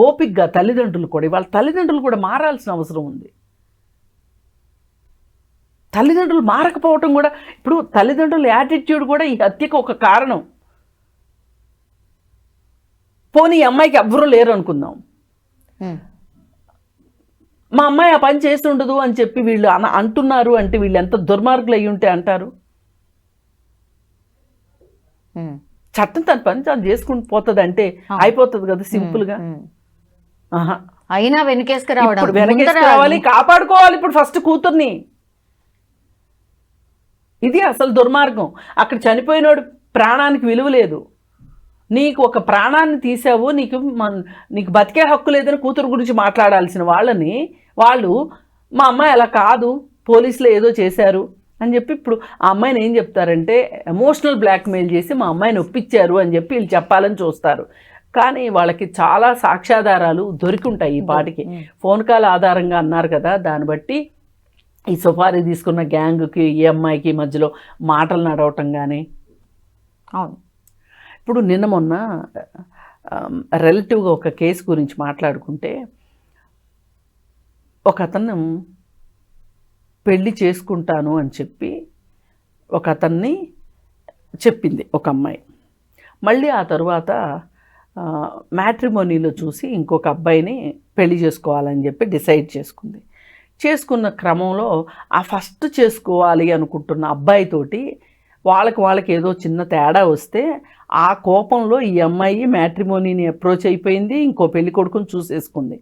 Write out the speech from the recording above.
ఓపికగా తల్లిదండ్రులు కూడా, వాళ్ళ తల్లిదండ్రులు కూడా మారాల్సిన అవసరం ఉంది. తల్లిదండ్రులు మారకపోవటం కూడా, ఇప్పుడు తల్లిదండ్రుల యాటిట్యూడ్ కూడా ఈ హత్యకు ఒక కారణం. పోనీ ఈ అమ్మాయికి ఎవ్వరూ లేరు అనుకుందాం, మా అమ్మాయి ఆ పని చేసి ఉండదు అని చెప్పి వీళ్ళు అంటున్నారు అంటే వీళ్ళు ఎంత దుర్మార్గులు అయ్యి ఉంటే అంటారు. చట్టం తన పని తను చేసుకుని పోతుంది అంటే అయిపోతుంది కదా సింపుల్గా. అయినా వెనకేసుకు రావాలి, కాపాడుకోవాలి ఇప్పుడు ఫస్ట్ కూతుర్ని. ఇది అసలు దుర్మార్గం. అక్కడ చనిపోయినోడు ప్రాణానికి విలువ లేదు. నీకు ఒక ప్రాణాన్ని తీసావు, నీకు బతికే హక్కు లేదని కూతురు గురించి మాట్లాడాల్సిన వాళ్ళని వాళ్ళు మా అమ్మాయి అలా కాదు, పోలీసులు ఏదో చేశారు అని చెప్పి ఇప్పుడు ఆ అమ్మాయిని ఏం చెప్తారంటే ఎమోషనల్ బ్లాక్మెయిల్ చేసి మా అమ్మాయిని ఒప్పించారు అని చెప్పి వీళ్ళు చెప్పాలని చూస్తారు. కానీ వాళ్ళకి చాలా సాక్ష్యాధారాలు దొరికి ఉంటాయి ఈ పాటికి. ఫోన్ కాల్ ఆధారంగా అన్నారు కదా, దాన్ని బట్టి ఈ సుపారీ తీసుకున్న గ్యాంగ్కి ఈ అమ్మాయికి మధ్యలో మాటలు నడవటం కానీ. అవును, ఇప్పుడు నిన్న మొన్న రిలేటివ్గా ఒక కేసు గురించి మాట్లాడుకుంటే, ఒక అతను పెళ్ళి చేసుకుంటాను అని చెప్పి ఒక అతన్ని చెప్పింది ఒక అమ్మాయి. మళ్ళీ ఆ తరువాత మ్యాట్రిమోనీలో చూసి ఇంకొక అబ్బాయిని పెళ్లి చేసుకోవాలని చెప్పి డిసైడ్ చేసుకుంది. చేసుకున్న క్రమంలో ఆ ఫస్ట్ చేసుకోవాలి అనుకుంటున్న అబ్బాయితోటి వాళ్ళకి ఏదో చిన్న తేడా వస్తే ఆ కోపంలో ఈ అమ్మాయి మ్యాట్రిమోనీని అప్రోచ్ అయిపోయింది, ఇంకో పెళ్లి కొడుకుని చూసేసుకుంది.